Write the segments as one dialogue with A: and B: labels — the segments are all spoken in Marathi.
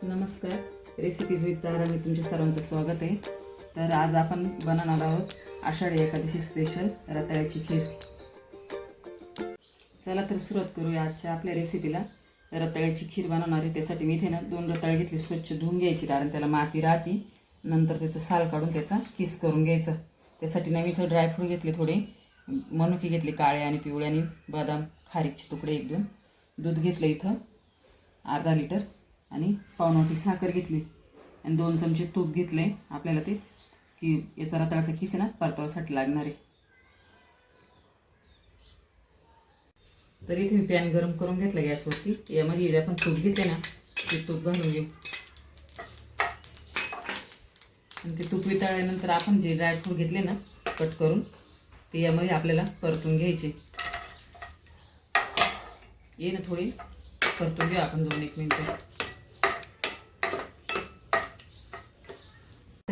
A: नमस्कार, रेसिपीज विथ ताराने तुमच्या सर्वांचं स्वागत आहे. तर आज आपण बनवणार आहोत आषाढी एकादशी स्पेशल रताळ्याची खीर. चला तर सुरुवात करूया आजच्या आपल्या रेसिपीला. रताळ्याची खीर बनवणार आहे. त्यासाठी मी इथे ना 2 रताळे घेतले, स्वच्छ धुवून घ्यायची कारण त्याला माती राहते. नंतर त्याचं साल काढून त्याचा किस करून घ्यायचं. त्यासाठी ना मी इथं ड्रायफ्रूट घेतले, थोडे मनुके घेतले काळे आणि पिवळे, आणि बदाम खारीकचे तुकडे 1-2. दूध घेतलं इथं अर्धा लिटर, आणि पावनवाटी साखर घेतली, आणि 2 चमचे तूप घेतले. आपल्याला ते की याचा रताळाचा किस आहे ना परताव्यासाठी लागणार आहे. तर इथे मी पॅन गरम करून घेतला गॅसवरती. यामध्ये आपण तूप घेतले ना ते तूप घालून घेऊ, आणि ते तूप वितळल्यानंतर आपण जे ड्रायफ्रूट घेतले ना कट करून ते यामध्ये आपल्याला परतून घ्यायचे. ये ना थोडी परतून घेऊ आपण 2-1 मिनिटं.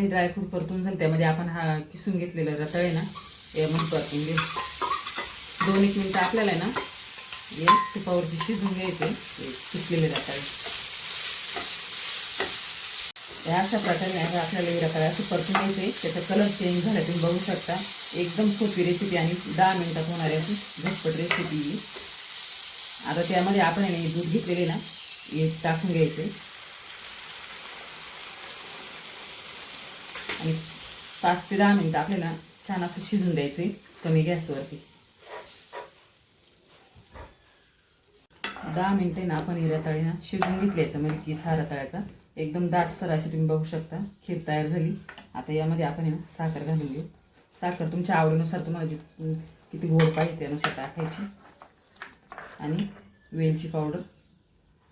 A: ड्रायफ्रूट परतून झालं, त्यामध्ये आपण हा किसून घेतलेला रताळे ना यामध्ये परतून घेऊ. 2-1 मिनिटं आपल्याला ना हे तुपावरती शिजून घ्यायचे किसलेले रताळे. अशा प्रकारे आपल्याला हे रताळे असं परतून घ्यायचे. त्याचा कलर चेंज झाला तुम्ही बघू शकता. एकदम सोपी रेसिपी आणि 10 मिनिटात होणारी अशी झटपट रेसिपी. आता त्यामध्ये आपण दूध घेतलेले ना हे टाकून घ्यायचे, आणि 5 ते 10 मिनिटं आपल्याला छान असं शिजून द्यायचे कमी गॅसवरती. 10 मिनिटं ना आपण ही रताळी ना शिजून घेतल्याचं, म्हणजे किस हा रताळ्याचा एकदम दाटसर अशी तुम्ही बघू शकता खीर तयार झाली. आता यामध्ये आपण साखर घालून घेऊ. साखर तुमच्या आवडीनुसार, तुम्हाला किती गोड पाहिजे त्यानुसार टाकायची. आणि वेलची पावडर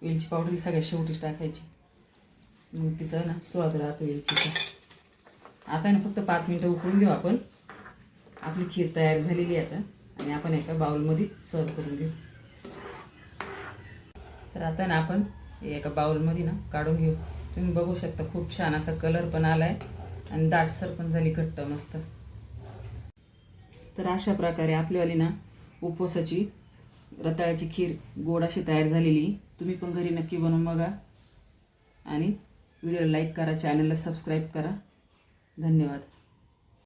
A: ही सगळ्यात शेवटीच टाकायची, मग तिचं ना स्वाद राहतो वेलचीचा. आता ना फक्त 5 मिनिटं उकळून घेऊ आपण. आपली खीर तयार झालेली आहे आता, आणि आपण एका बाउलमध्ये सर्व करून घेऊ. तर आता ना आपण एका बाउलमध्ये ना काढून घेऊ. तुम्ही बघू शकता खूप छान असा कलर पण आलाय, आणि दाटसर पण झाली घट्ट मस्त. तर अशा प्रकारे आपलीवाली ना उपवासाची रताळ्याची खीर गोड अशी तयार झालेली. तुम्ही पण घरी नक्की बनवून बघा, आणि व्हिडिओला लाईक करा, चॅनलला सबस्क्राईब करा. धन्यवाद.